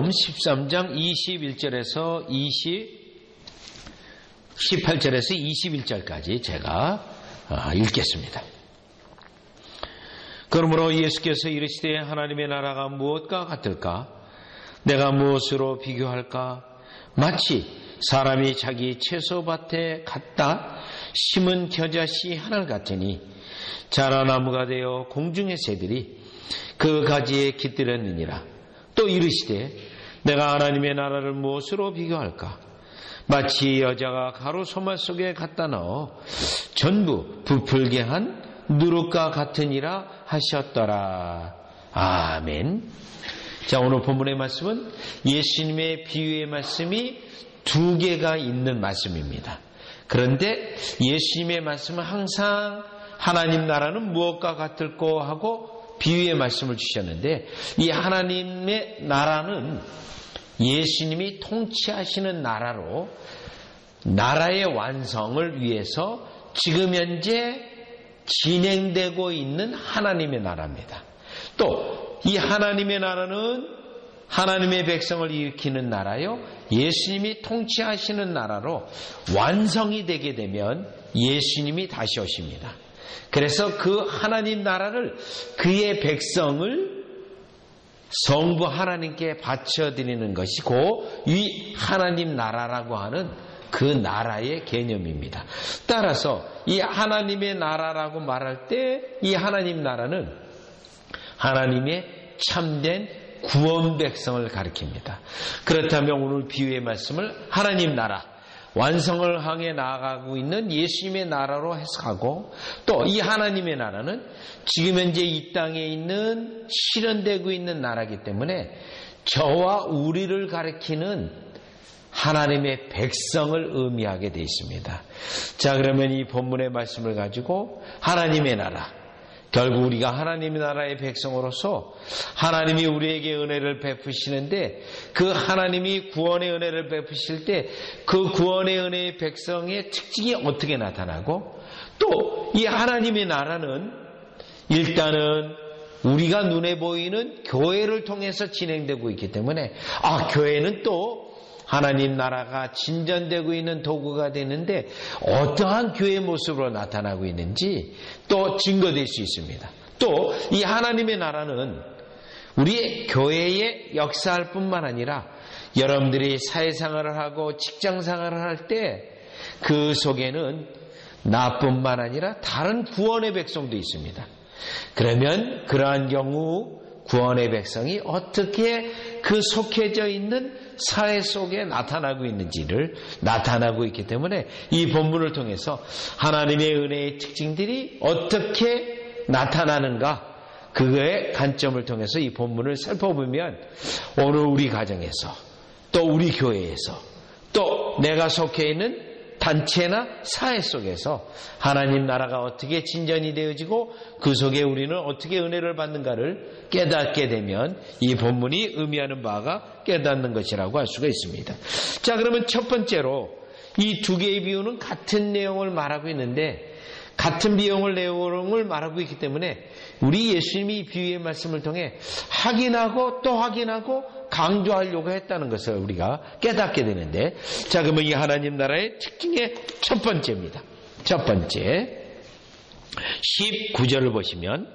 13장 18절에서 21절까지 제가 읽겠습니다. 그러므로 예수께서 이르시되 하나님의 나라가 무엇과 같을까? 내가 무엇으로 비교할까? 마치 사람이 자기 채소밭에 갖다 심은 겨자씨 하나 같으니 자라나무가 되어 공중의 새들이 그 가지에 깃들었느니라. 또 이르시되 내가 하나님의 나라를 무엇으로 비교할까? 마치 여자가 가루 소말 속에 갖다 넣어 전부 부풀게 한 누룩과 같으니라 하셨더라. 아멘. 자, 오늘 본문의 말씀은 예수님의 비유의 말씀이 두 개가 있는 말씀입니다. 그런데 예수님의 말씀은 항상 하나님 나라는 무엇과 같을까 하고 비유의 말씀을 주셨는데, 이 하나님의 나라는 예수님이 통치하시는 나라로 나라의 완성을 위해서 지금 현재 진행되고 있는 하나님의 나라입니다. 또 이 하나님의 나라는 하나님의 백성을 일으키는 나라요, 예수님이 통치하시는 나라로 완성이 되게 되면 예수님이 다시 오십니다. 그래서 그 하나님 나라를, 그의 백성을 성부 하나님께 바쳐드리는 것이고 이 하나님 나라라고 하는 그 나라의 개념입니다. 따라서 이 하나님의 나라라고 말할 때 이 하나님 나라는 하나님의 참된 구원 백성을 가리킵니다. 그렇다면 오늘 비유의 말씀을 하나님 나라, 완성을 향해 나아가고 있는 예수님의 나라로 해석하고, 또 이 하나님의 나라는 지금 현재 이 땅에 있는 실현되고 있는 나라이기 때문에 저와 우리를 가리키는 하나님의 백성을 의미하게 되어 있습니다. 자, 그러면 이 본문의 말씀을 가지고 하나님의 나라, 결국 우리가 하나님의 나라의 백성으로서 하나님이 우리에게 은혜를 베푸시는데, 그 하나님이 구원의 은혜를 베푸실 때 그 구원의 은혜의 백성의 특징이 어떻게 나타나고, 또 이 하나님의 나라는 일단은 우리가 눈에 보이는 교회를 통해서 진행되고 있기 때문에, 교회는 또 하나님 나라가 진전되고 있는 도구가 되는데 어떠한 교회의 모습으로 나타나고 있는지 또 증거될 수 있습니다. 또 이 하나님의 나라는 우리의 교회에 역사할 뿐만 아니라 여러분들이 사회생활을 하고 직장생활을 할 때 그 속에는 나뿐만 아니라 다른 구원의 백성도 있습니다. 그러면 그러한 경우 구원의 백성이 어떻게 그 속해져 있는 사회 속에 나타나고 있는지를 나타나고 있기 때문에 이 본문을 통해서 하나님의 은혜의 특징들이 어떻게 나타나는가, 그거의 관점을 통해서 이 본문을 살펴보면 오늘 우리 가정에서, 또 우리 교회에서, 또 내가 속해 있는 단체나 사회 속에서 하나님 나라가 어떻게 진전이 되어지고 그 속에 우리는 어떻게 은혜를 받는가를 깨닫게 되면 이 본문이 의미하는 바가 깨닫는 것이라고 할 수가 있습니다. 자, 그러면 첫 번째로 이 두 개의 비유는 같은 내용을 말하고 있는데, 같은 내용을 말하고 있기 때문에 우리 예수님이 이 비유의 말씀을 통해 확인하고 또 확인하고 강조하려고 했다는 것을 우리가 깨닫게 되는데, 자, 그러면 이 하나님 나라의 특징의 첫 번째입니다. 첫 번째, 19절을 보시면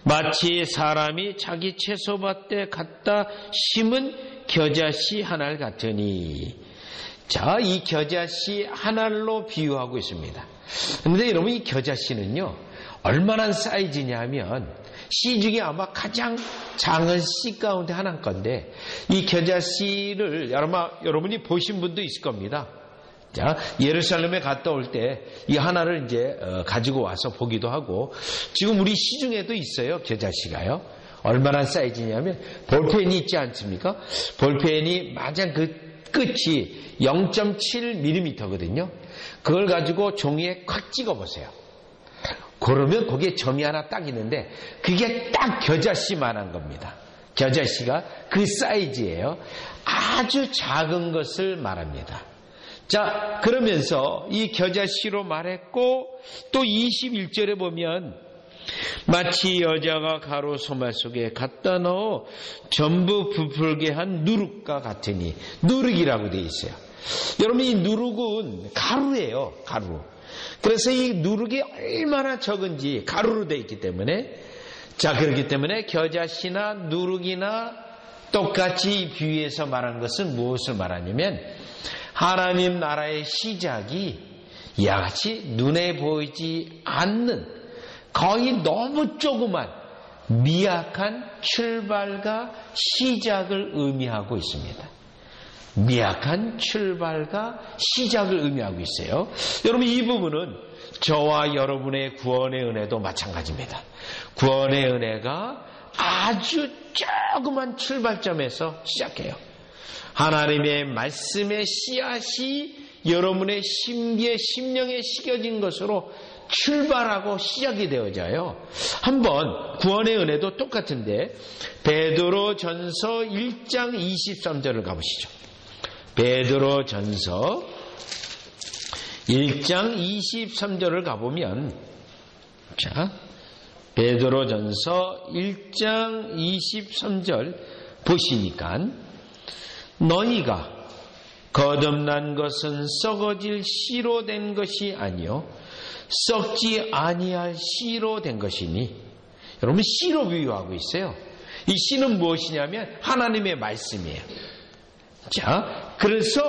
마치 사람이 자기 채소밭에 갖다 심은 겨자씨 하나를 같으니, 자, 이 겨자씨 하나로 비유하고 있습니다. 그런데 여러분, 이 겨자씨는요 얼마나 사이즈냐 하면 씨 중에 아마 가장 작은 씨 가운데 하나인 건데, 이 겨자씨를 여러분이 보신 분도 있을 겁니다. 자, 예루살렘에 갔다 올 때 이 하나를 이제 가지고 와서 보기도 하고, 지금 우리 시중에도 있어요, 겨자씨가요. 얼마나 사이즈냐면 볼펜이 있지 않습니까? 볼펜이 마냥 그 끝이 0.7mm거든요. 그걸 가지고 종이에 콱 찍어보세요. 그러면 거기에 점이 하나 딱 있는데 그게 딱 겨자씨만한 겁니다. 겨자씨가 그 사이즈예요. 아주 작은 것을 말합니다. 자, 그러면서 이 겨자씨로 말했고, 또 21절에 보면 마치 여자가 가루 소말 속에 갖다 넣어 전부 부풀게 한 누룩과 같으니, 누룩이라고 되어 있어요. 여러분, 이 누룩은 가루예요, 가루. 그래서 이 누룩이 얼마나 적은지 가루로 되어 있기 때문에, 자, 그렇기 때문에 겨자씨나 누룩이나 똑같이 비유해서 말하는 것은 무엇을 말하냐면, 하나님 나라의 시작이 이와 같이 눈에 보이지 않는 거의 너무 조그만 미약한 출발과 시작을 의미하고 있습니다. 미약한 출발과 시작을 의미하고 있어요. 여러분, 이 부분은 저와 여러분의 구원의 은혜도 마찬가지입니다. 구원의 은혜가 아주 조그만 출발점에서 시작해요. 하나님의 말씀의 씨앗이 여러분의 심령에 심겨진 것으로 출발하고 시작이 되어져요. 한번 구원의 은혜도 똑같은데 베드로전서 1장 23절을 가보시죠. 베드로전서 1장 23절을 가보면, 자, 베드로전서 1장 23절 보시니까, 너희가 거듭난 것은 썩어질 씨로 된 것이 아니요 썩지 아니할 씨로 된 것이니, 여러분, 씨로 비유하고 있어요. 이 씨는 무엇이냐면 하나님의 말씀이에요. 자, 그래서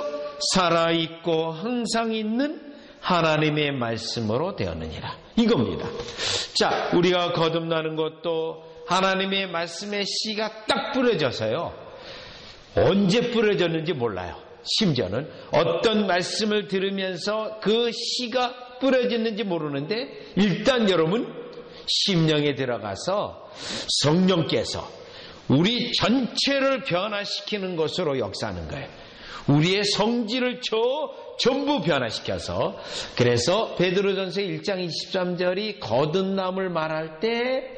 살아있고 항상 있는 하나님의 말씀으로 되었느니라, 이겁니다. 자, 우리가 거듭나는 것도 하나님의 말씀의 씨가 딱 뿌려져서요, 언제 뿌려졌는지 몰라요. 심지어는 어떤 말씀을 들으면서 그 씨가 뿌려졌는지 모르는데, 일단 여러분 심령에 들어가서 성령께서 우리 전체를 변화시키는 것으로 역사하는 거예요. 우리의 성질을 전부 변화시켜서, 그래서 베드로전서 1장 23절이 거듭남을 말할 때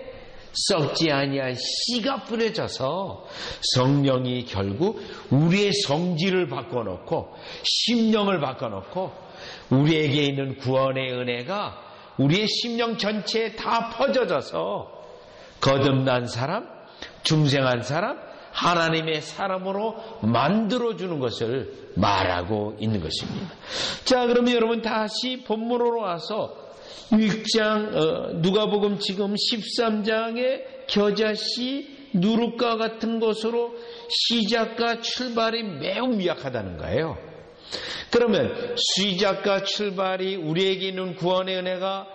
썩지 아니할 씨가 뿌려져서 성령이 결국 우리의 성질을 바꿔놓고 심령을 바꿔놓고 우리에게 있는 구원의 은혜가 우리의 심령 전체에 다 퍼져져서 거듭난 사람, 중생한 사람, 하나님의 사람으로 만들어주는 것을 말하고 있는 것입니다. 자, 그러면 여러분 다시 본문으로 와서 1장 누가복음 지금 13장의 겨자씨 누룩과 같은 것으로 시작과 출발이 매우 미약하다는 거예요. 그러면 시작과 출발이 우리에게 있는 구원의 은혜가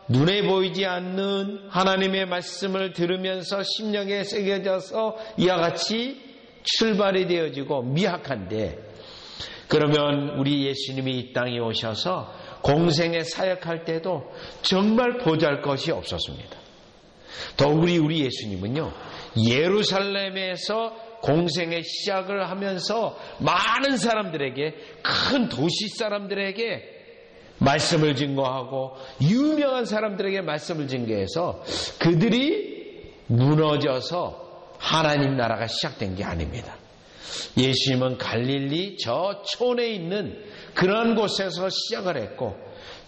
눈에 보이지 않는 하나님의 말씀을 들으면서 심령에 새겨져서 이와 같이 출발이 되어지고 미약한데, 그러면 우리 예수님이 이 땅에 오셔서 공생에 사역할 때도 정말 보잘것이 없었습니다. 더욱 우리 예수님은요, 예루살렘에서 공생의 시작을 하면서 많은 사람들에게, 큰 도시 사람들에게 말씀을 증거하고 유명한 사람들에게 말씀을 증거해서 그들이 무너져서 하나님 나라가 시작된 게 아닙니다. 예수님은 갈릴리 저 촌에 있는 그런 곳에서 시작을 했고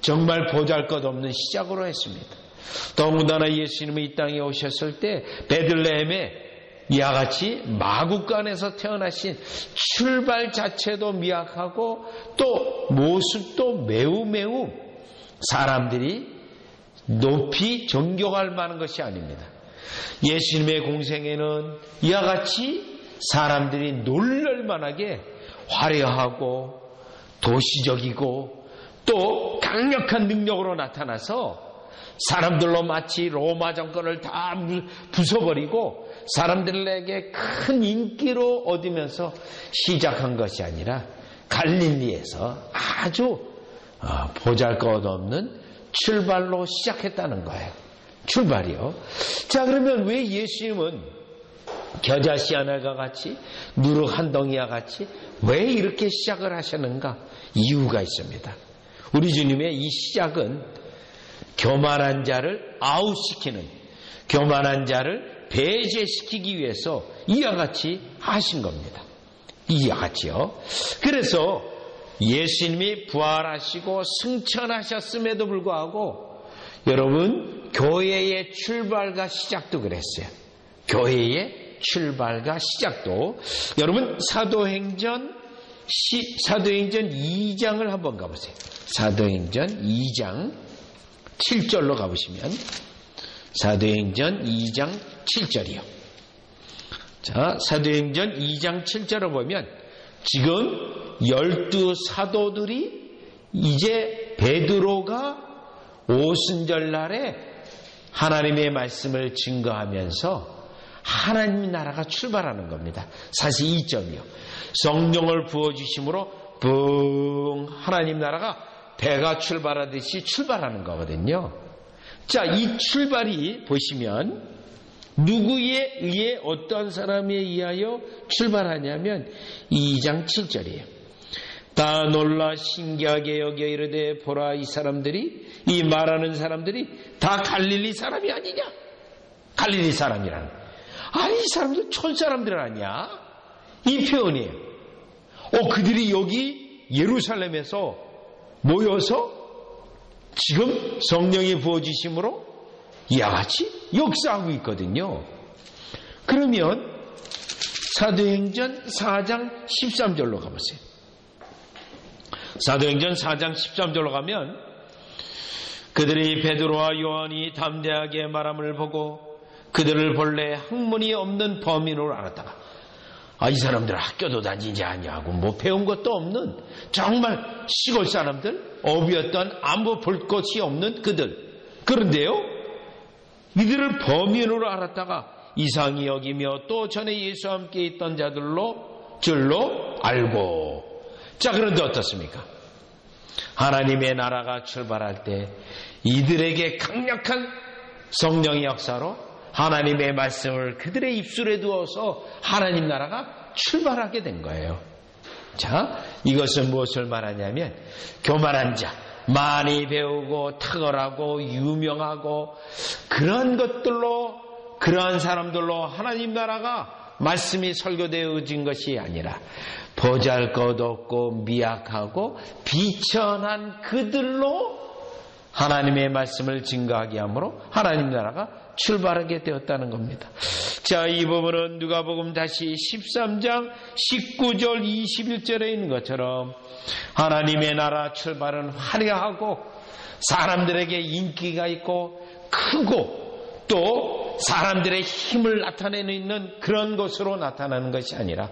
정말 보잘것없는 시작으로 했습니다. 더군다나 예수님이 이 땅에 오셨을 때 베들레헴에 이와 같이 마구간에서 태어나신 출발 자체도 미약하고 또 모습도 매우 사람들이 높이 존경할 만한 것이 아닙니다. 예수님의 공생에는 이와 같이 사람들이 놀랄 만하게 화려하고 도시적이고 또 강력한 능력으로 나타나서 사람들로 마치 로마 정권을 다 부숴버리고 사람들에게 큰 인기로 얻으면서 시작한 것이 아니라 갈릴리에서 아주 보잘것없는 출발로 시작했다는 거예요. 출발이요. 자, 그러면 왜 예수님은 겨자씨 하나가 같이 누룩 한 덩이와 같이 왜 이렇게 시작을 하셨는가? 이유가 있습니다. 우리 주님의 이 시작은 교만한 자를 아웃시키는, 교만한 자를 배제시키기 위해서 이와 같이 하신 겁니다. 이와 같이요. 그래서 예수님이 부활하시고 승천하셨음에도 불구하고 여러분 교회의 출발과 시작도 그랬어요. 교회의 출발과 시작도. 여러분 사도행전 2장을 한번 가보세요. 사도행전 2장 7절로 가보시면, 사도행전 2장 7절이요. 자, 사도행전 2장 7절을 보면 지금 12 사도들이 이제 베드로가 오순절날에 하나님의 말씀을 증거하면서 하나님 나라가 출발하는 겁니다. 사실 이 점이요. 성령을 부어주심으로 하나님 나라가 배가 출발하듯이 출발하는 거거든요. 자, 이 출발이 보시면 누구에 의해, 어떤 사람에 의하여 출발하냐면 2장 7절이에요. 다 놀라 신기하게 여겨 이르되 보라, 이 사람들이, 이 말하는 사람들이 다 갈릴리 사람이 아니냐? 갈릴리 사람이라는. 아니, 이 사람들 촌사람들 아니야? 이 표현이에요. 그들이 여기 예루살렘에서 모여서 지금 성령이 부어주심으로 이와 같이 역사하고 있거든요. 그러면 사도행전 4장 13절로 가보세요. 사도행전 4장 13절로 가면 그들이 베드로와 요한이 담대하게 말함을 보고 그들을 본래 학문이 없는 범인으로 알았다가, 이 사람들 학교도 다니지 않냐고 뭐 배운 것도 없는 정말 시골 사람들, 어비였던 아무 볼 것이 없는 그들. 그런데요, 이들을 범인으로 알았다가 이상히 여기며 또 전에 예수와 함께 있던 줄로 알고. 자, 그런데 어떻습니까? 하나님의 나라가 출발할 때 이들에게 강력한 성령의 역사로 하나님의 말씀을 그들의 입술에 두어서 하나님 나라가 출발하게 된 거예요. 자, 이것은 무엇을 말하냐면 교만한 자, 많이 배우고 탁월하고 유명하고 그런 것들로, 그러한 사람들로 하나님 나라가 말씀이 설교되어진 것이 아니라 보잘것없고 미약하고 비천한 그들로 하나님의 말씀을 증거하게 함으로 하나님 나라가 출발하게 되었다는 겁니다. 자, 이 부분은 누가복음 다시 13장 19절 21절에 있는 것처럼 하나님의 나라 출발은 화려하고 사람들에게 인기가 있고 크고 또 사람들의 힘을 나타내는 그런 것으로 나타나는 것이 아니라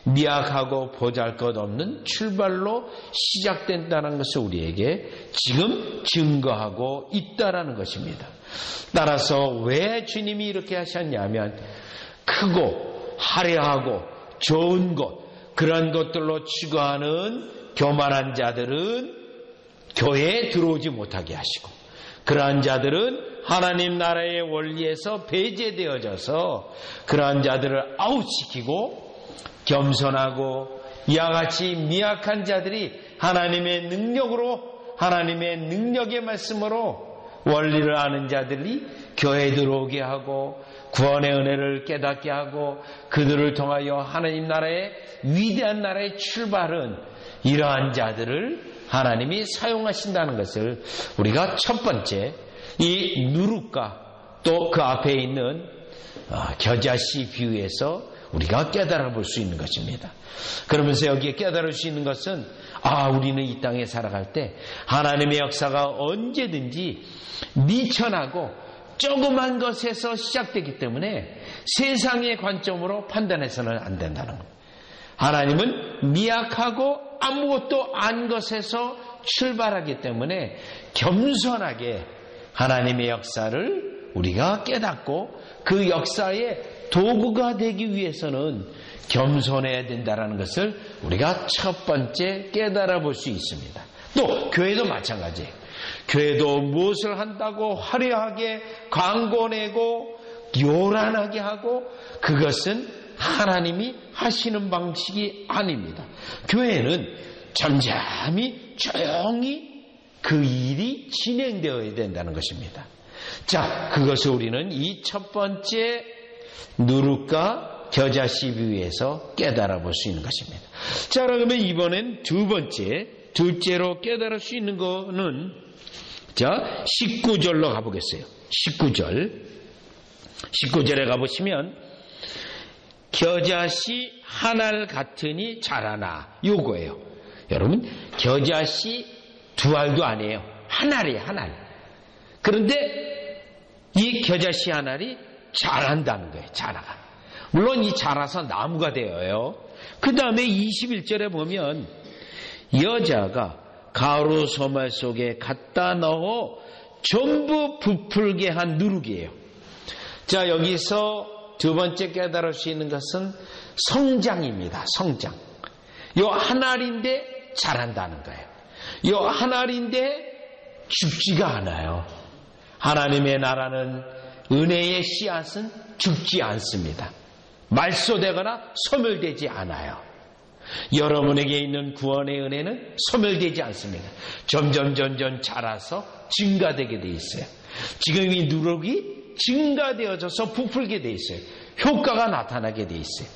미약하고 보잘것없는 출발로 시작된다는 것을 우리에게 지금 증거하고 있다라는 것입니다. 따라서 왜 주님이 이렇게 하셨냐면 크고 화려하고 좋은 것, 그런 것들로 추구하는 교만한 자들은 교회에 들어오지 못하게 하시고, 그러한 자들은 하나님 나라의 원리에서 배제되어져서 그러한 자들을 아웃시키고, 겸손하고 이와 같이 미약한 자들이 하나님의 능력으로, 하나님의 능력의 말씀으로 원리를 아는 자들이 교회에 들어오게 하고 구원의 은혜를 깨닫게 하고 그들을 통하여 하나님 나라의 위대한 나라의 출발은 이러한 자들을 하나님이 사용하신다는 것을 우리가 첫 번째 이 누룩과 또 그 앞에 있는 겨자씨 비유에서 우리가 깨달아 볼 수 있는 것입니다. 그러면서 여기에 깨달을 수 있는 것은 우리는 이 땅에 살아갈 때 하나님의 역사가 언제든지 미천하고 조그만 것에서 시작되기 때문에 세상의 관점으로 판단해서는 안 된다는 겁니다. 하나님은 미약하고 아무것도 안 것에서 출발하기 때문에 겸손하게 하나님의 역사를 우리가 깨닫고 그 역사의 도구가 되기 위해서는 겸손해야 된다는 것을 우리가 첫 번째 깨달아 볼 수 있습니다. 또 교회도 마찬가지예요. 교회도 무엇을 한다고 화려하게 광고 내고 요란하게 하고 그것은 하나님이 하시는 방식이 아닙니다. 교회는 잠잠히 조용히 그 일이 진행되어야 된다는 것입니다. 자, 그것을 우리는 이 첫 번째 누룩과 겨자씨 비유에서 깨달아 볼 수 있는 것입니다. 자, 그러면 이번엔 둘째로 깨달을 수 있는 것은 자, 19절로 가보겠어요. 19절에 가보시면 겨자씨 한 알 같으니 자라나, 요거예요. 여러분, 겨자씨 두 알도 아니에요. 한 알이에요, 한 알. 그런데 이 겨자씨 한 알이 자란다는 거예요, 자라가. 물론 이 자라서 나무가 되어요. 그 다음에 21절에 보면 여자가 가루 소말 속에 갖다 넣어 전부 부풀게 한 누룩이에요. 자, 여기서 두 번째 깨달을 수 있는 것은 성장입니다. 성장. 요 한 알인데 자란다는 거예요. 요 한 알인데 죽지가 않아요. 하나님의 나라는 은혜의 씨앗은 죽지 않습니다. 말소되거나 소멸되지 않아요. 여러분에게 있는 구원의 은혜는 소멸되지 않습니다. 점점 자라서 증가되게 돼 있어요. 지금 이 누룩이 증가되어져서 부풀게 돼 있어요. 효과가 나타나게 돼 있어요.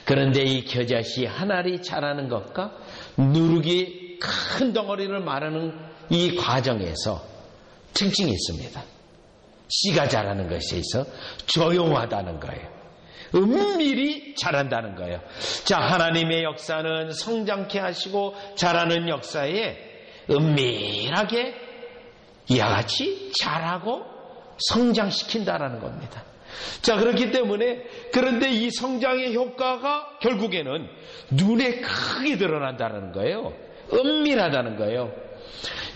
그런데 이 겨자씨 한 알이 자라는 것과 누룩이 큰 덩어리를 마르는 이 과정에서 특징이 있습니다. 씨가 자라는 것에 있어 조용하다는 거예요. 은밀히 자란다는 거예요. 자, 하나님의 역사는 성장케 하시고 자라는 역사에 은밀하게 이와 같이 자라고 성장시킨다라는 겁니다. 자, 그렇기 때문에 그런데 이 성장의 효과가 결국에는 눈에 크게 드러난다는 거예요. 은밀하다는 거예요.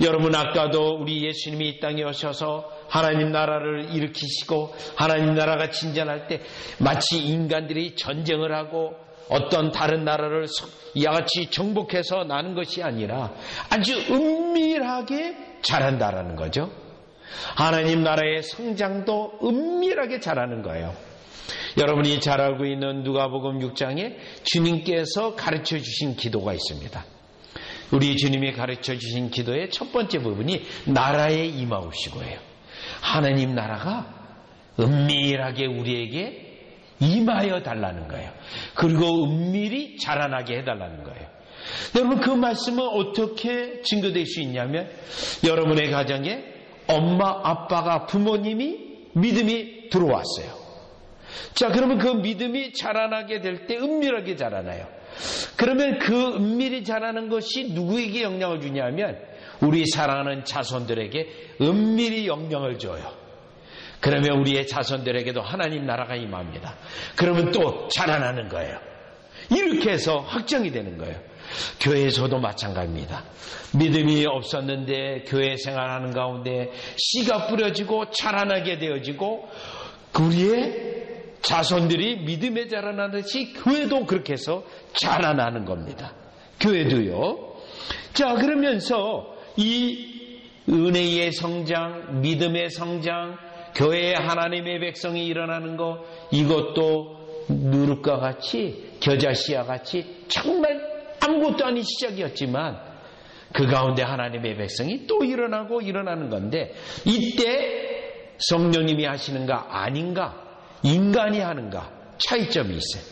여러분, 아까도 우리 예수님이 이 땅에 오셔서 하나님 나라를 일으키시고 하나님 나라가 진전할 때 마치 인간들이 전쟁을 하고 어떤 다른 나라를 이와 같이 정복해서 나는 것이 아니라 아주 은밀하게 자란다라는 거죠. 하나님 나라의 성장도 은밀하게 자라는 거예요. 여러분이 잘 알고 있는 누가복음 6장에 주님께서 가르쳐 주신 기도가 있습니다. 우리 주님이 가르쳐 주신 기도의 첫 번째 부분이 나라의 임하옵시고예요. 하나님 나라가 은밀하게 우리에게 임하여 달라는 거예요. 그리고 은밀히 자라나게 해달라는 거예요. 여러분, 그 말씀은 어떻게 증거될 수 있냐면 여러분의 가정에 엄마, 아빠가, 부모님이 믿음이 들어왔어요. 자, 그러면 그 믿음이 자라나게 될 때 은밀하게 자라나요. 그러면 그 은밀히 자라는 것이 누구에게 영향을 주냐면 우리 사랑하는 자손들에게 은밀히 영향을 줘요. 그러면 우리의 자손들에게도 하나님 나라가 임합니다. 그러면 또 자라나는 거예요. 이렇게 해서 확정이 되는 거예요. 교회에서도 마찬가지입니다. 믿음이 없었는데 교회 생활하는 가운데 씨가 뿌려지고 자라나게 되어지고 우리의 자손들이 믿음에 자라나듯이 교회도 그렇게 해서 자라나는 겁니다. 교회도요. 자, 그러면서 이 은혜의 성장, 믿음의 성장, 교회에 하나님의 백성이 일어나는 거, 이것도 누룩과 같이 겨자씨와 같이 정말 아무것도 아닌 시작이었지만 그 가운데 하나님의 백성이 또 일어나고 일어나는 건데 이때 성령님이 하시는가 아닌가, 인간이 하는가 차이점이 있어요.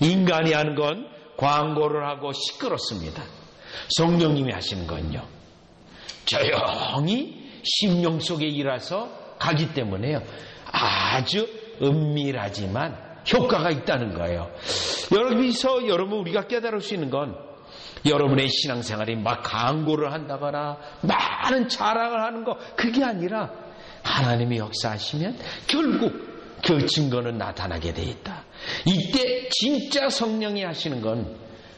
인간이 하는 건 광고를 하고 시끄럽습니다. 성령님이 하시는 건요, 조용히 심령 속에 일어서 가기 때문에요, 아주 은밀하지만 효과가 있다는 거예요. 여기서 여러분 우리가 깨달을 수 있는 건 여러분의 신앙생활이 막 광고를 한다거나 많은 자랑을 하는 거, 그게 아니라 하나님이 역사하시면 결국 그 증거는 나타나게 돼 있다. 이때 진짜 성령이 하시는 건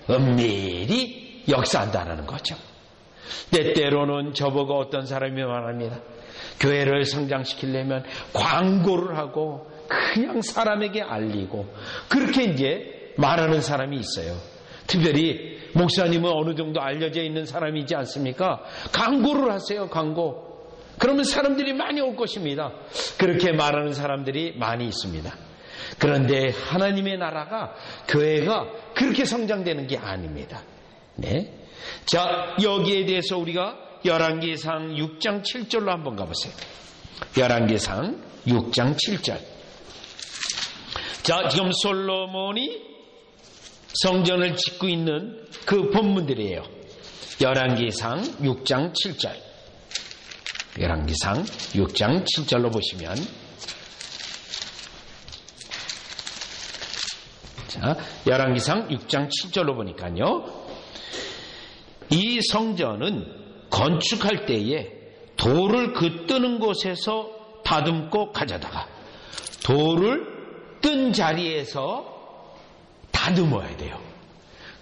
은밀히 역사한다는 거죠. 때때로는 저보고 어떤 사람이 말합니다. 교회를 성장시키려면 광고를 하고 그냥 사람에게 알리고 그렇게 이제 말하는 사람이 있어요. 특별히 목사님은 어느 정도 알려져 있는 사람이지 않습니까? 광고를 하세요, 광고. 그러면 사람들이 많이 올 것입니다. 그렇게 말하는 사람들이 많이 있습니다. 그런데 하나님의 나라가, 교회가 그렇게 성장되는 게 아닙니다. 네. 자, 여기에 대해서 우리가 열왕기상 6장 7절로 한번 가보세요. 열왕기상 6장 7절. 자, 지금 솔로몬이 성전을 짓고 있는 그 본문들이에요. 열왕기상 6장 7절. 열왕기상 6장 7절로 보시면, 자, 열왕기상 6장 7절로 보니까요, 이 성전은 건축할 때에 돌을 그 뜨는 곳에서 다듬고 가져다가 돌을 뜬 자리에서 다듬어야 돼요.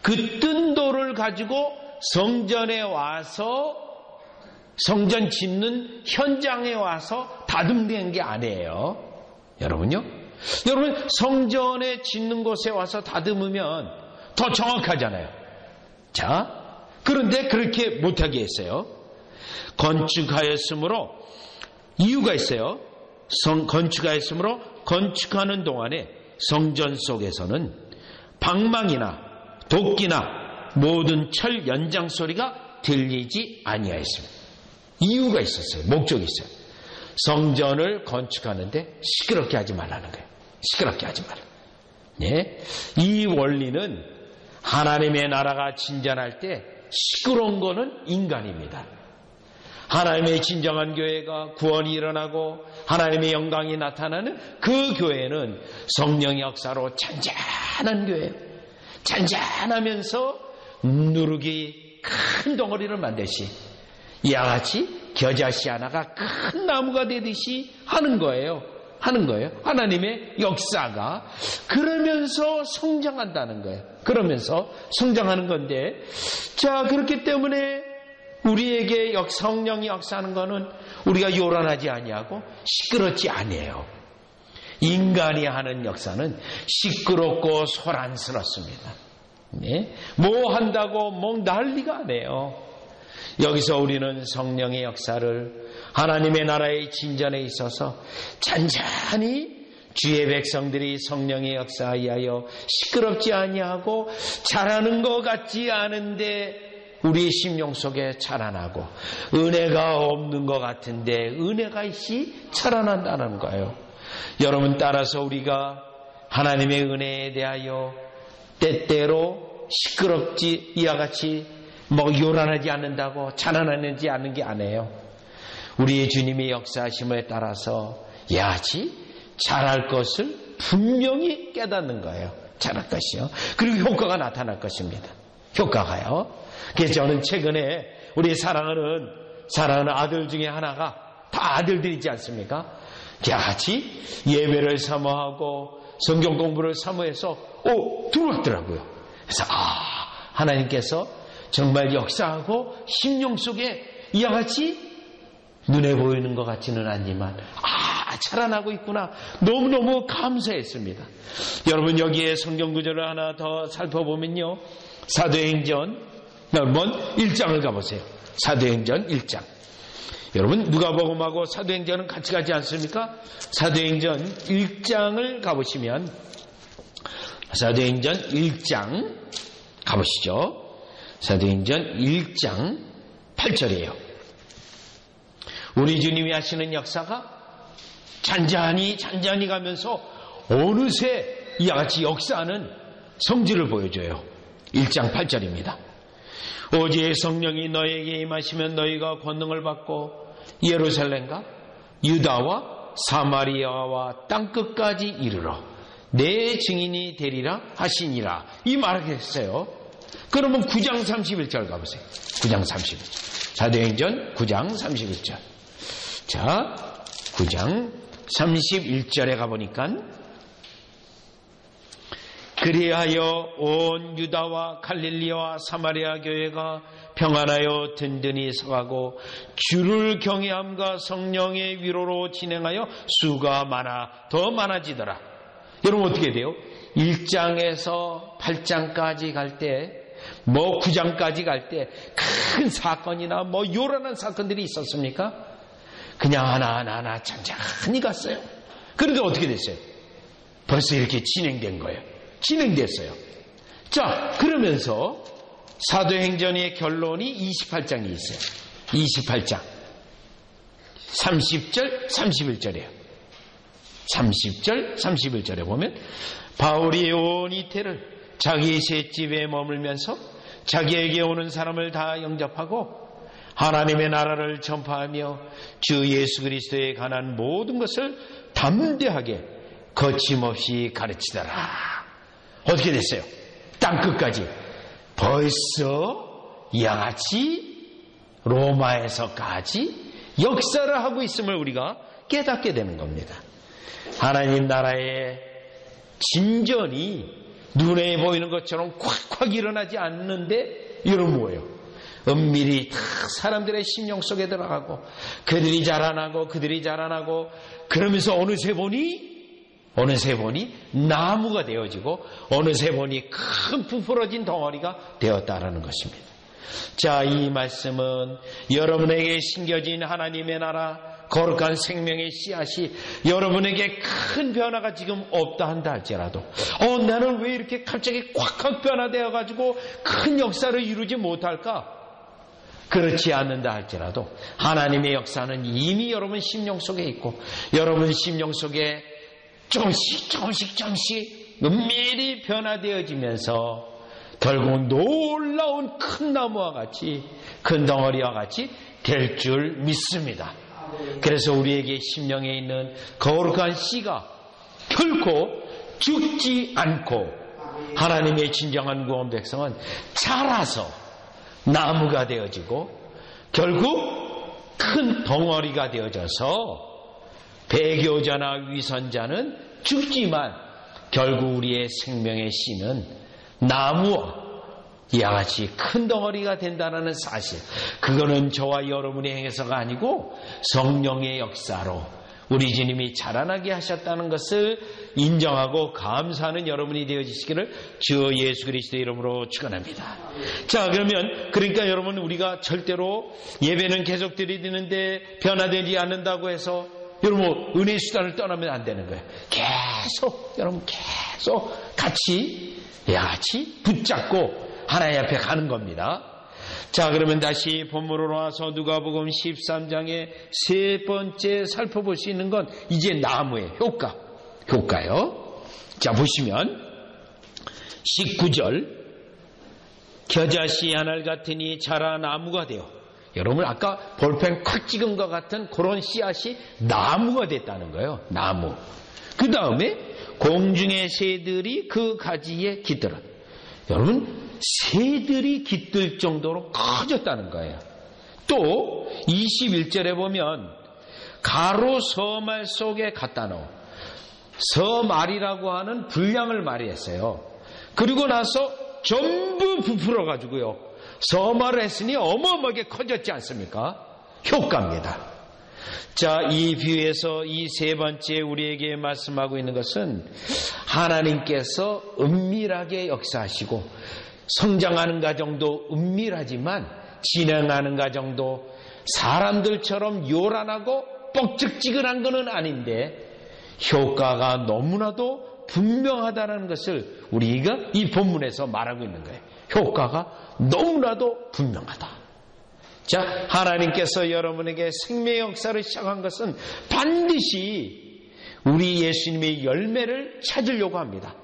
그 뜬 돌을 가지고 성전에 와서, 성전 짓는 현장에 와서 다듬는 게 아니에요. 여러분요? 여러분, 성전에 짓는 곳에 와서 다듬으면 더 정확하잖아요. 자, 그런데 그렇게 못하게 했어요. 건축하였으므로 이유가 있어요. 건축하였으므로 건축하는 동안에 성전 속에서는 방망이나 도끼나 모든 철 연장 소리가 들리지 아니하였습니다. 이유가 있었어요. 목적이 있어요. 성전을 건축하는데 시끄럽게 하지 말라는 거예요. 시끄럽게 하지 말라. 네? 이 원리는 하나님의 나라가 진전할 때 시끄러운 거는 인간입니다. 하나님의 진정한 교회가 구원이 일어나고 하나님의 영광이 나타나는 그 교회는 성령의 역사로 잔잔한 교회예요. 잔잔하면서 누룩이 큰 덩어리를 만들시, 이와 같이 겨자씨 하나가 큰 나무가 되듯이 하는 거예요. 하나님의 역사가 그러면서 성장한다는 거예요. 그러면서 성장하는 건데, 자, 그렇기 때문에 우리에게 성령이 역사하는 거는 우리가 요란하지 아니하고 시끄럽지 아니에요. 인간이 하는 역사는 시끄럽고 소란스럽습니다. 네? 뭐 한다고 뭐 난리가 안 해요. 여기서 우리는 성령의 역사를 하나님의 나라의 진전에 있어서 잔잔히 주의 백성들이 성령의 역사에 의하여 시끄럽지 아니하고 잘하는 것 같지 않은데 우리 심령 속에 자라나고, 은혜가 없는 것 같은데 은혜가 있이 자라난다는 거예요. 여러분, 따라서 우리가 하나님의 은혜에 대하여 때때로 시끄럽지, 이와 같이 뭐 요란하지 않는다고 자라나지 않는 게 아니에요. 우리의 주님의 역사하심에 따라서 야지 잘할 것을 분명히 깨닫는 거예요. 잘할 것이요. 그리고 효과가 나타날 것입니다. 효과가요. 그래서 저는 최근에 우리 사랑하는 아들 중에 하나가, 다 아들들이지 않습니까? 같이 예배를 사모하고 성경 공부를 사모해서 들어왔더라고요. 그래서 하나님께서 정말 역사하고 심령 속에 이와 같이 눈에 보이는 것 같지는 않지만 자라나고 있구나. 너무너무 감사했습니다. 여러분, 여기에 성경 구절을 하나 더 살펴보면요, 사도행전 여러분 1장을 가보세요. 사도행전 1장. 여러분, 누가복음하고 사도행전은 같이 가지 않습니까? 사도행전 1장을 가보시면, 사도행전 1장 가보시죠. 사도행전 1장 8절이에요. 우리 주님이 하시는 역사가 잔잔히 가면서 어느새 이와 같이 역사하는 성질을 보여줘요. 1장 8절입니다. 오직 성령이 너에게 임하시면 너희가 권능을 받고 예루살렘과 유다와 사마리아와 땅끝까지 이르러 내 증인이 되리라 하시니라. 이 말을 했어요. 그러면 9장 31절 가보세요. 9장 31절. 사도행전 9장 31절. 자, 9장 31절에 가보니까, 그리하여 온 유다와 갈릴리와 사마리아 교회가 평안하여 든든히 서가고 주를 경외함과 성령의 위로로 진행하여 수가 더 많아지더라. 여러분, 어떻게 돼요? 1장에서 8장까지 갈 때, 9장까지 갈 때 큰 사건이나 요란한 사건들이 있었습니까? 그냥 하나하나 잔잔히 갔어요. 그런데 어떻게 됐어요? 벌써 이렇게 진행된 거예요. 진행됐어요. 자, 그러면서 사도행전의 결론이 28장이 있어요. 28장 30절 31절이에요. 30절 31절에 보면, 바울이 온 이태를 자기 셋집에 머물면서 자기에게 오는 사람을 다 영접하고 하나님의 나라를 전파하며 주 예수 그리스도에 관한 모든 것을 담대하게 거침없이 가르치더라. 어떻게 됐어요? 땅끝까지 벌써 이와 같이 로마에서까지 역사를 하고 있음을 우리가 깨닫게 되는 겁니다. 하나님 나라의 진전이 눈에 보이는 것처럼 콱콱 일어나지 않는데 이건 뭐예요? 은밀히 다 사람들의 심령 속에 들어가고 그들이 자라나고 그러면서 어느새 보니 나무가 되어지고 어느새 보니 큰 부풀어진 덩어리가 되었다라는 것입니다. 자, 이 말씀은 여러분에게 심겨진 하나님의 나라 거룩한 생명의 씨앗이 여러분에게 큰 변화가 지금 없다 한다 할지라도 나는 왜 이렇게 갑자기 꽉꽉 변화되어 가지고 큰 역사를 이루지 못할까? 그렇지 않는다 할지라도 하나님의 역사는 이미 여러분 심령 속에 있고 여러분 심령 속에 조금씩 은밀히 변화되어지면서 결국 놀라운 큰 나무와 같이 큰 덩어리와 같이 될 줄 믿습니다. 그래서 우리에게 심령에 있는 거룩한 씨가 결코 죽지 않고 하나님의 진정한 구원 백성은 자라서 나무가 되어지고 결국 큰 덩어리가 되어져서 배교자나 위선자는 죽지만 결국 우리의 생명의 씨는 나무와 이와 같이 큰 덩어리가 된다는 사실, 그거는 저와 여러분의 행해서가 아니고 성령의 역사로 우리 주님이 자라나게 하셨다는 것을 인정하고 감사하는 여러분이 되어지시기를 주 예수 그리스도의 이름으로 축원합니다. 자, 그러니까 여러분, 우리가 절대로 예배는 계속 드리는데 변화되지 않는다고 해서 여러분 은혜 수단을 떠나면 안 되는 거예요. 여러분 계속 같이 붙잡고 하나님 앞에 가는 겁니다. 자, 그러면 다시 본문으로 와서 누가복음 13장의 세 번째 살펴볼 수 있는 건 이제 나무의 효과요. 자, 보시면 19절 겨자씨 하늘 같으니 자라 나무가 되어. 여러분 아까 볼펜 콱 찍은 것 같은 그런 씨앗이 나무가 됐다는 거예요. 나무. 그 다음에 공중의 새들이 그 가지에 깃들어. 여러분 새들이 깃들 정도로 커졌다는 거예요. 또 21절에 보면 가로 서말 속에 갖다 넣어. 서말이라고 하는 분량을 말했어요. 그리고 나서 전부 부풀어 가지고요. 서말을 했으니 어마어마하게 커졌지 않습니까? 효과입니다. 자, 이 비유에서 이 세 번째 우리에게 말씀하고 있는 것은 하나님께서 은밀하게 역사하시고 성장하는 과정도 은밀하지만 진행하는 과정도 사람들처럼 요란하고 뻑적지근한 것은 아닌데 효과가 너무나도 분명하다는 것을 우리가 이 본문에서 말하고 있는 거예요. 효과가 너무나도 분명하다. 자, 하나님께서 여러분에게 생명의 역사를 시작한 것은 반드시 우리 예수님의 열매를 찾으려고 합니다.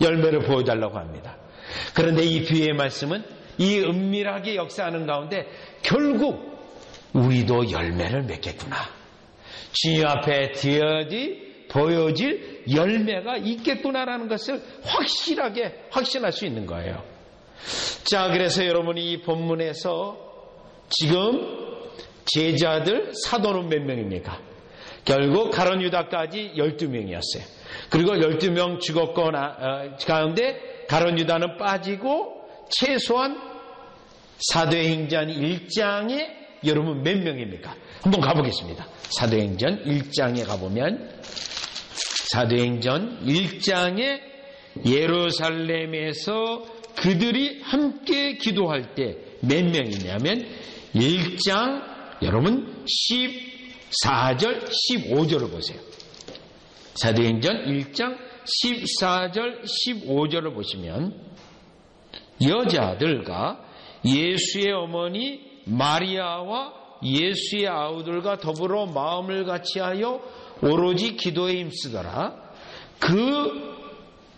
열매를 보여달라고 합니다. 그런데 이 비유의 말씀은 이 은밀하게 역사하는 가운데 결국 우리도 열매를 맺겠구나. 주님 앞에 보여질 열매가 있겠구나라는 것을 확신할 수 있는 거예요. 자, 그래서 여러분이 이 본문에서 지금 제자들 사도는 몇 명입니까? 결국 가룟 유다까지 12명이었어요. 그리고 12명 죽었고 가운데 가룟 유다는 빠지고 최소한 사도행전 1장에 여러분 몇 명입니까? 한번 가보겠습니다. 사도행전 1장에 가보면 사도행전 1장에 예루살렘에서 그들이 함께 기도할 때 몇 명이냐면 1장 여러분 14절 15절을 보세요. 사도행전 1장 14절 15절을 보시면 여자들과 예수의 어머니 마리아와 예수의 아우들과 더불어 마음을 같이하여 오로지 기도에 힘쓰더라. 그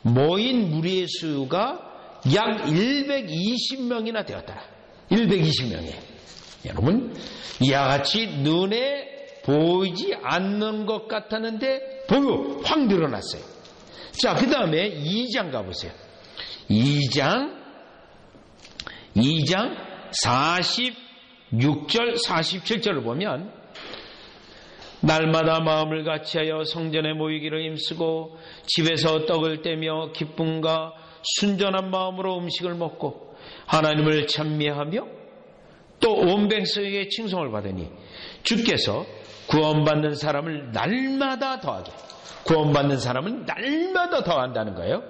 모인 무리의 수가 약 120명이나 되었더라. 120명이에요. 여러분, 이와 같이 눈에 보이지 않는 것 같았는데 확 늘어났어요. 자, 그 다음에 2장 가보세요. 2장 46절 47절을 보면, 날마다 마음을 같이하여 성전에 모이기를 힘쓰고 집에서 떡을 떼며 기쁨과 순전한 마음으로 음식을 먹고 하나님을 찬미하며 또 온 백성에게 칭송을 받으니 주께서 구원받는 사람을 날마다 더한다는 거예요.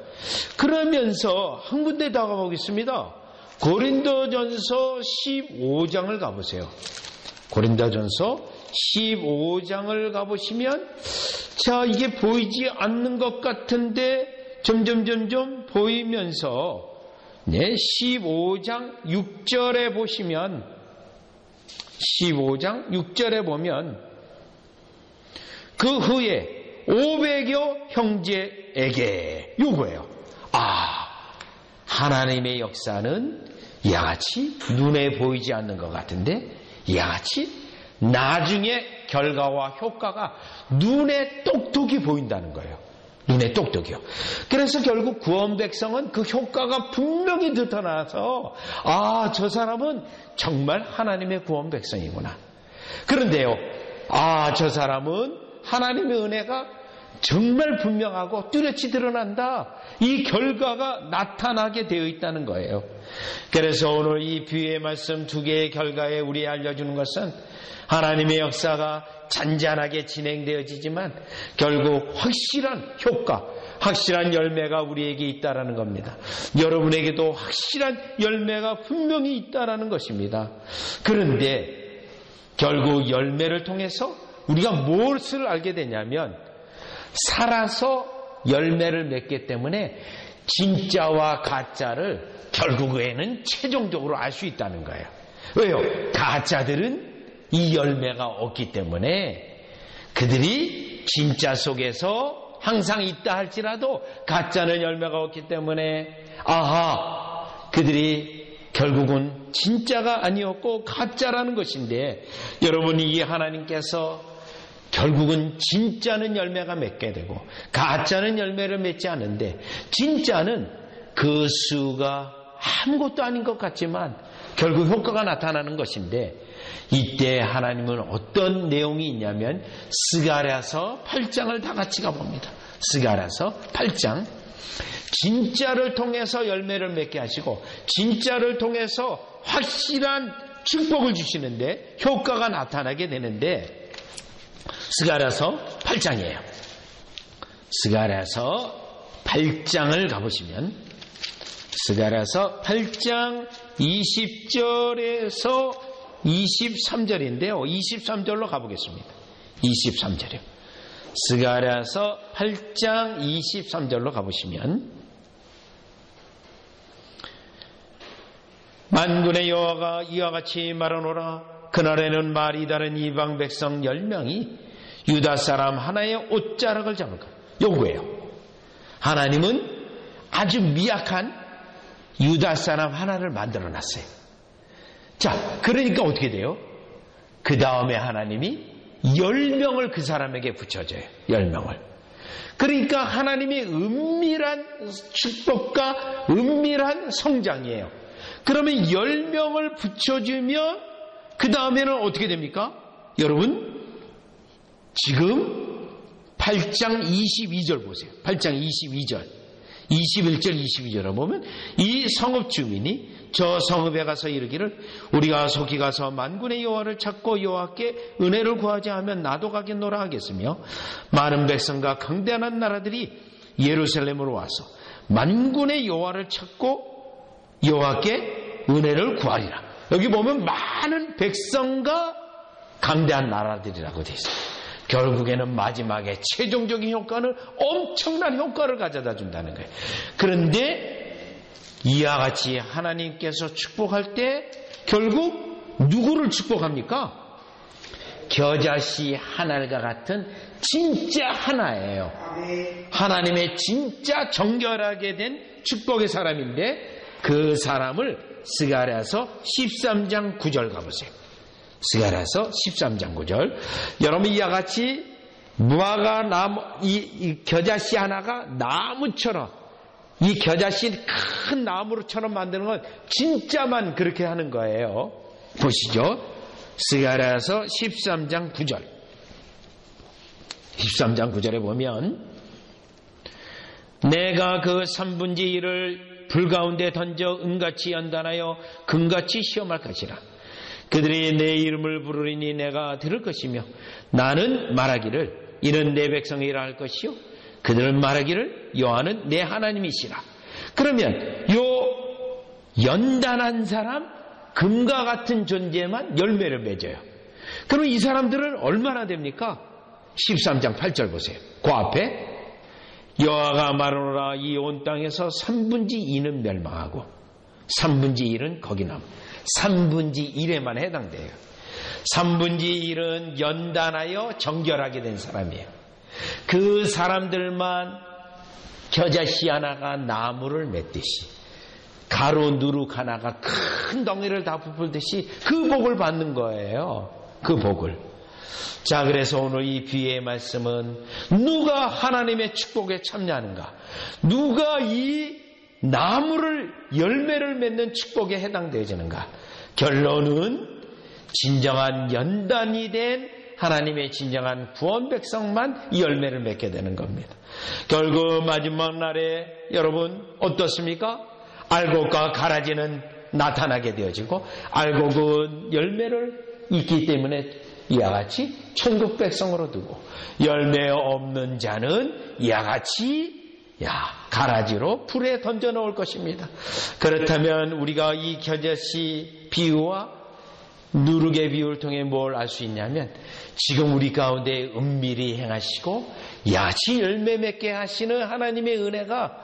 그러면서 한 군데 더 가보겠습니다. 고린도전서 15장을 가보세요. 고린도전서 15장을 가보시면, 자, 이게 보이지 않는 것 같은데 점점 보이면서, 15장 6절에 보시면, 15장 6절에 보면, 그 후에 500여 형제에게 요구해요. 하나님의 역사는 이와 같이 눈에 보이지 않는 것 같은데, 이와 같이 나중에 결과와 효과가 눈에 똑똑히 보인다는 거예요. 눈에 똑똑이요. 그래서 결국 구원 백성은 그 효과가 분명히 나타나서, 저 사람은 정말 하나님의 구원 백성이구나. 그런데요, 저 사람은 하나님의 은혜가 정말 분명하고 뚜렷이 드러난다. 이 결과가 나타나게 되어 있다는 거예요. 그래서 오늘 이 비유의 말씀 2개의 결과에 우리에 알려주는 것은, 하나님의 역사가 잔잔하게 진행되어지지만 결국 확실한 효과, 확실한 열매가 우리에게 있다라는 겁니다. 여러분에게도 확실한 열매가 분명히 있다라는 것입니다. 그런데 결국 열매를 통해서 우리가 무엇을 알게 되냐면, 살아서 열매를 맺기 때문에 진짜와 가짜를 결국에는 최종적으로 알 수 있다는 거예요. 왜요? 가짜들은 이 열매가 없기 때문에, 그들이 진짜 속에서 항상 있다 할지라도 가짜는 열매가 없기 때문에, 그들이 결국은 진짜가 아니었고 가짜라는 것인데, 여러분이 이 하나님께서 결국은 진짜는 열매가 맺게 되고 가짜는 열매를 맺지 않는데, 진짜는 그 수가 아무것도 아닌 것 같지만 결국 효과가 나타나는 것인데, 이때 하나님은 어떤 내용이 있냐면, 스가랴서 8장을 다 같이 가봅니다. 스가랴서 8장. 진짜를 통해서 열매를 맺게 하시고 진짜를 통해서 확실한 축복을 주시는데 효과가 나타나게 되는데, 스가랴서 8장이에요. 스가랴서 8장을 가보시면, 스가랴서 8장 20절에서 23절인데요. 23절로 가보겠습니다. 23절이요. 스가랴서 8장 23절로 가보시면, 만군의 여호와가 이와 같이 말하노라. 그날에는 말이 다른 이방 백성 10명이 유다 사람 하나의 옷자락을 잡을까. 요거예요. 하나님은 아주 미약한 유다 사람 하나를 만들어 놨어요. 자, 그러니까 어떻게 돼요? 그 다음에 하나님이 10명을 그 사람에게 붙여줘요. 10명을. 그러니까 하나님의 은밀한 축복과 은밀한 성장이에요. 그러면 10명을 붙여주면 그 다음에는 어떻게 됩니까? 여러분, 지금 8장 22절 보세요. 8장 22절. 21절 22절을 보면, 이 성읍 주민이 저 성읍에 가서 이르기를, 우리가 속히 가서 만군의 여호와를 찾고 여호와께 은혜를 구하자 하면 나도 가겠노라 하겠으며, 많은 백성과 강대한 나라들이 예루살렘으로 와서 만군의 여호와를 찾고 여호와께 은혜를 구하리라. 여기 보면 많은 백성과 강대한 나라들이라고 되어 있어요. 결국에는 마지막에 최종적인 효과는 엄청난 효과를 가져다 준다는 거예요. 그런데 이와 같이 하나님께서 축복할 때 결국 누구를 축복합니까? 겨자씨 하나가 같은 진짜 하나예요. 하나님의 진짜 정결하게 된 축복의 사람인데, 그 사람을 스가랴서 13장 9절 가보세요. 스가랴서 13장 9절. 여러분 이와 같이 무화과 나무 이 겨자씨 하나가 나무처럼 이 겨자씨 큰 나무처럼 만드는 건 진짜만 그렇게 하는 거예요. 보시죠. 스가랴서 13장 9절. 13장 9절에 보면 내가 그 3분의 1을 불 가운데 던져 은같이 연단하여 금같이 시험할 것이라. 그들이 내 이름을 부르리니 내가 들을 것이며 나는 말하기를 이는 내 백성이라 할 것이요 그들은 말하기를 여호와는 내 하나님이시라. 그러면 요 연단한 사람 금과 같은 존재만 열매를 맺어요. 그럼 이 사람들은 얼마나 됩니까? 13장 8절 보세요. 그 앞에 여호와가 말하노라 이 온 땅에서 3분의 2는 멸망하고 3분의 1은 거기 남아. 3분의 1에만 해당돼요. 3분의 1은 연단하여 정결하게 된 사람이에요. 그 사람들만 겨자씨 하나가 나무를 맺듯이 가루 누룩 하나가 큰 덩이를 다 부풀듯이 그 복을 받는 거예요. 그 복을. 자, 그래서 오늘 이 비유의 말씀은 누가 하나님의 축복에 참여하는가? 누가 이 나무를 열매를 맺는 축복에 해당되어지는가? 결론은 진정한 연단이 된 하나님의 진정한 구원 백성만 이 열매를 맺게 되는 겁니다. 결국 마지막 날에 여러분 어떻습니까? 알곡과 가라지는 나타나게 되어지고 알곡은 열매를 잇기 때문에 이와 같이 천국 백성으로 두고 열매 없는 자는 이와 같이 가라지로 불에 던져 놓을 것입니다. 그렇다면 우리가 이 겨자씨 비유와 누룩의 비유를 통해 뭘 알 수 있냐면 지금 우리 가운데 은밀히 행하시고 야치 열매 맺게 하시는 하나님의 은혜가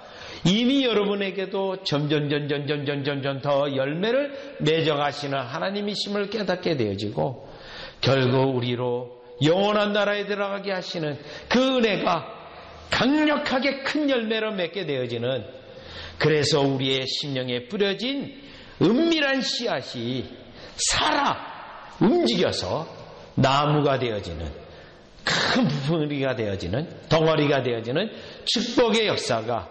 이미 여러분에게도 점점 더 열매를 맺어가시는 하나님이심을 깨닫게 되어지고 결국 우리로 영원한 나라에 들어가게 하시는 그 은혜가 강력하게 큰 열매를 맺게 되어지는, 그래서 우리의 심령에 뿌려진 은밀한 씨앗이 살아 움직여서 나무가 되어지는, 큰 부풀이가 되어지는, 덩어리가 되어지는 축복의 역사가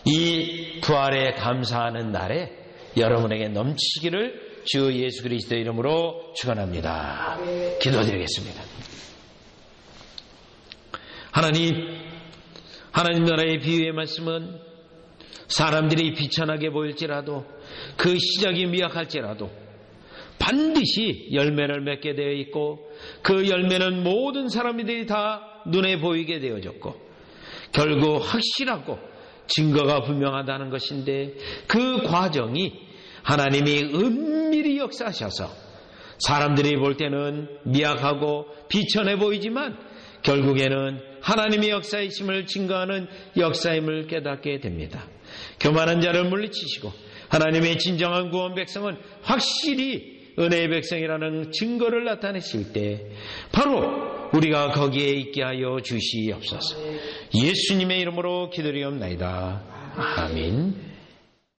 이 부활에 감사하는 날에 여러분에게 넘치기를 주 예수 그리스도 이름으로 축원합니다. 기도드리겠습니다. 하나님 나라의 비유의 말씀은 사람들이 비천하게 보일지라도 그 시작이 미약할지라도 반드시 열매를 맺게 되어 있고 그 열매는 모든 사람들이 다 눈에 보이게 되어졌고 결국 확실하고 증거가 분명하다는 것인데, 그 과정이 하나님이 은밀히 역사하셔서 사람들이 볼 때는 미약하고 비천해 보이지만 결국에는 하나님의 역사이심을 증거하는 역사임을 깨닫게 됩니다. 교만한 자를 물리치시고 하나님의 진정한 구원 백성은 확실히 은혜의 백성이라는 증거를 나타내실 때 바로 우리가 거기에 있게 하여 주시옵소서. 예수님의 이름으로 기도리옵나이다. 아멘.